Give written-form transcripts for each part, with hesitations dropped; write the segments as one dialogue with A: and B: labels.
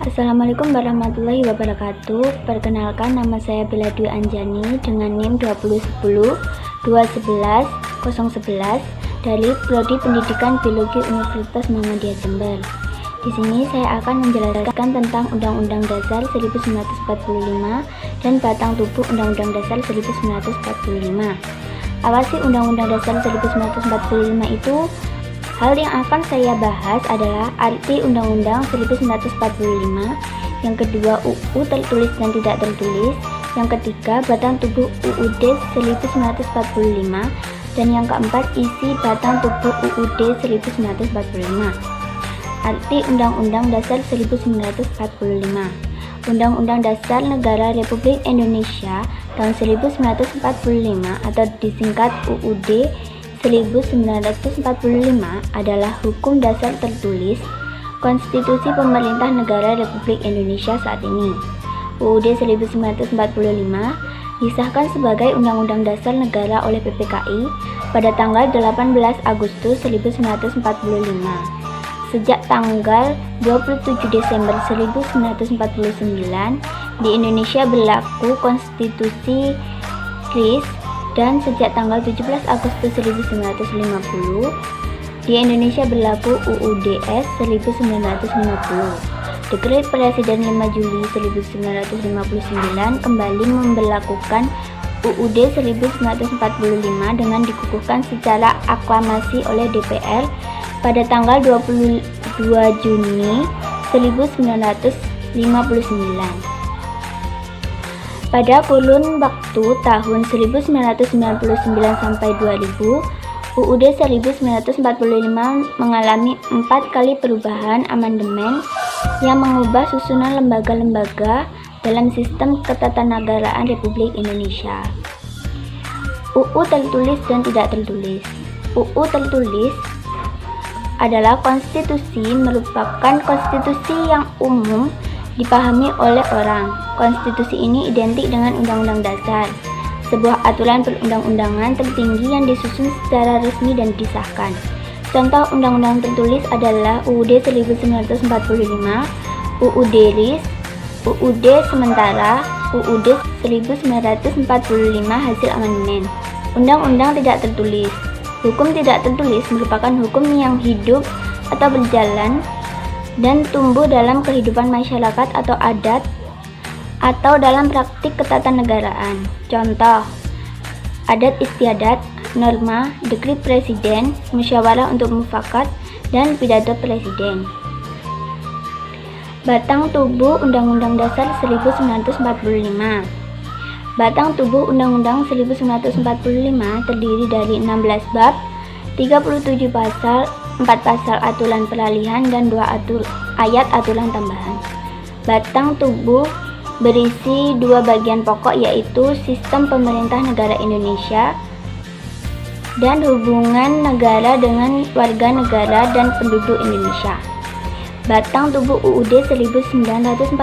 A: Assalamualaikum warahmatullahi wabarakatuh. Perkenalkan, nama saya Bella Dwi Anjani dengan NIM 2010 211 011 dari Prodi Pendidikan Biologi Universitas Muhammadiyah Jember. Di sini saya akan menjelaskan tentang Undang-Undang Dasar 1945 dan batang tubuh Undang-Undang Dasar 1945. Apa sih Undang-Undang Dasar 1945 itu? Hal yang akan saya bahas adalah arti Undang-Undang 1945, yang kedua UU tertulis dan tidak tertulis, yang ketiga batang tubuh UUD 1945, dan yang keempat isi batang tubuh UUD 1945. Arti Undang-Undang Dasar 1945. Undang-Undang Dasar Negara Republik Indonesia tahun 1945 atau disingkat UUD 1945 adalah hukum dasar tertulis konstitusi pemerintah negara Republik Indonesia saat ini. UUD 1945 disahkan sebagai Undang-Undang Dasar Negara oleh PPKI pada tanggal 18 Agustus 1945. Sejak tanggal 27 Desember 1949 di Indonesia berlaku konstitusi KRIS, dan sejak tanggal 17 Agustus 1950 di Indonesia berlaku UUDS 1950. Dekret Presiden 5 Juli 1959 kembali memberlakukan UUD 1945 dengan dikukuhkan secara aklamasi oleh DPR pada tanggal 22 Juni 1959. Pada kurun waktu tahun 1999 sampai 2000, UUD 1945 mengalami 4 kali perubahan amandemen yang mengubah susunan lembaga-lembaga dalam sistem ketatanegaraan Republik Indonesia. UU tertulis dan tidak tertulis. UU tertulis adalah konstitusi, merupakan konstitusi yang umum dipahami oleh orang. Konstitusi ini identik dengan Undang-Undang Dasar, sebuah aturan perundang-undangan tertinggi yang disusun secara resmi dan disahkan. Contoh undang-undang tertulis adalah UUD 1945, UUD RIS, UUD sementara, UUD 1945 hasil amandemen. Undang-undang tidak tertulis. Hukum tidak tertulis merupakan hukum yang hidup atau berjalan dan tumbuh dalam kehidupan masyarakat atau adat atau dalam praktik ketatanegaraan. Contoh, adat istiadat, norma, dekret presiden, musyawarah untuk mufakat, dan pidato presiden. Batang tubuh Undang-Undang Dasar 1945. Batang tubuh Undang-Undang 1945 terdiri dari 16 bab, 37 pasal, 4 pasal aturan peralihan, dan 2 ayat aturan tambahan. Batang tubuh berisi 2 bagian pokok, yaitu sistem pemerintah negara Indonesia dan hubungan negara dengan warga negara dan penduduk Indonesia. Batang tubuh UUD 1945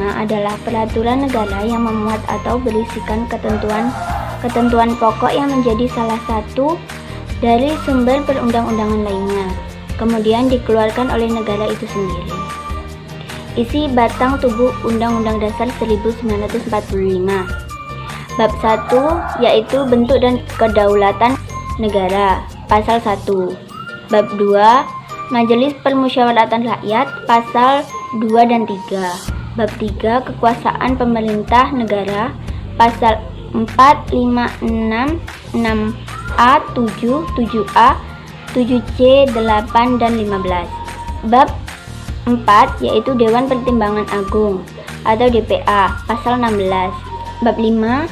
A: adalah peraturan negara yang memuat atau berisikan ketentuan pokok yang menjadi salah satu dari sumber perundang-undangan lainnya, kemudian dikeluarkan oleh negara itu sendiri. Isi batang tubuh Undang-Undang Dasar 1945. Bab 1 yaitu bentuk dan kedaulatan negara, pasal 1. Bab 2 Majelis Permusyawaratan Rakyat, pasal 2 dan 3. Bab 3 Kekuasaan Pemerintah Negara, pasal 4, 5, 6, 6A, 7, 7A, 7C, 8, dan 15. Bab 4 yaitu Dewan Pertimbangan Agung atau DPA, pasal 16. Bab 5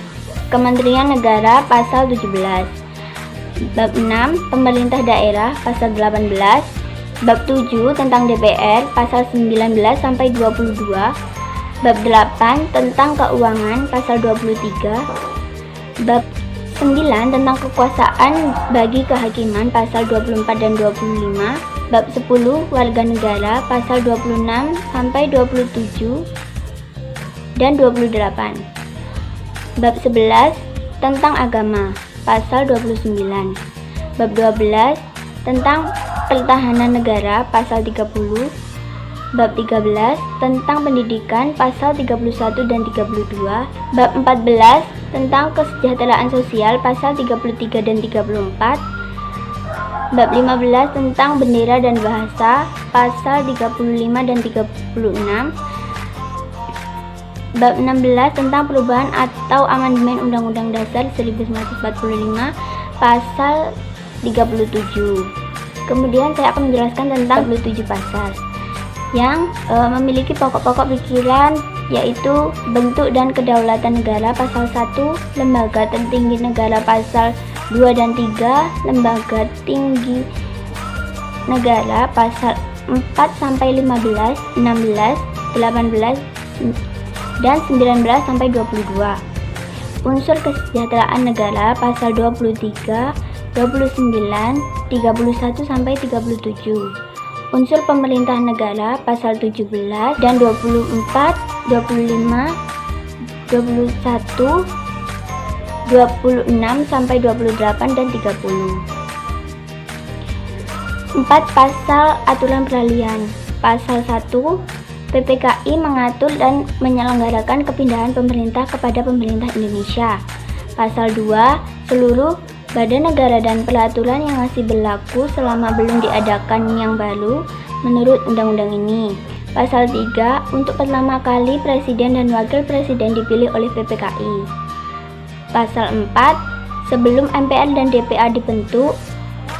A: Kementerian Negara, pasal 17. Bab 6 Pemerintah Daerah, pasal 18. Bab 7 tentang DPR, pasal 19 sampai 22. Bab 8 tentang keuangan, pasal 23. Bab 9 tentang kekuasaan bagi kehakiman, pasal 24 dan 25. Bab 10 warga negara, pasal 26 sampai 27 dan 28. Bab 11 tentang agama, pasal 29. Bab 12 tentang pertahanan negara, pasal 30. Bab 13 tentang pendidikan pasal 31 dan 32. Bab 14 tentang kesejahteraan sosial pasal 33 dan 34. Bab 15 tentang bendera dan bahasa pasal 35 dan 36. Bab 16 tentang perubahan atau amandemen Undang-Undang Dasar 1945 pasal 37. Kemudian saya akan menjelaskan tentang 27 pasal yang memiliki pokok-pokok pikiran, yaitu bentuk dan kedaulatan negara pasal 1, lembaga tertinggi negara pasal 2 dan 3, lembaga tinggi negara pasal 4 sampai 15, 16, 18 dan 19 sampai 22. Unsur kesejahteraan negara pasal 23, 29, 31 sampai 37. Unsur pemerintahan negara pasal 17 dan 24, 25, 21, 26 sampai 28 dan 30. 4 pasal aturan peralihan. Pasal 1, PPKI mengatur dan menyelenggarakan kepindahan pemerintah kepada pemerintah Indonesia. Pasal 2, seluruh badan negara dan peraturan yang masih berlaku selama belum diadakan yang baru menurut undang-undang ini. Pasal 3, untuk pertama kali presiden dan wakil presiden dipilih oleh PPKI. Pasal 4, sebelum MPR dan DPR dibentuk,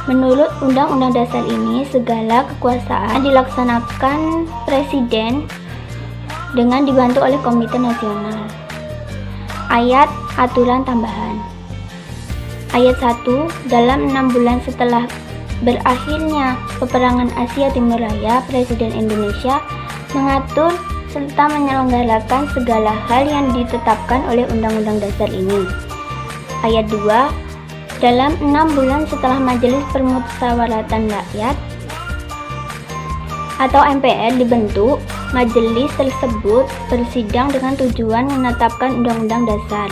A: menurut Undang-Undang Dasar ini segala kekuasaan dilaksanakan presiden dengan dibantu oleh Komite Nasional. Ayat aturan tambahan. Ayat 1, dalam 6 bulan setelah berakhirnya peperangan Asia Timur Raya, Presiden Indonesia mengatur serta menyelenggarakan segala hal yang ditetapkan oleh Undang-Undang Dasar ini. Ayat 2, dalam 6 bulan setelah Majelis Permusyawaratan Rakyat atau MPR dibentuk, majelis tersebut bersidang dengan tujuan menetapkan Undang-Undang Dasar.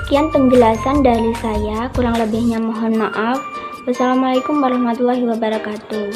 A: Sekian penjelasan dari saya, kurang lebihnya mohon maaf. Wassalamualaikum warahmatullahi wabarakatuh.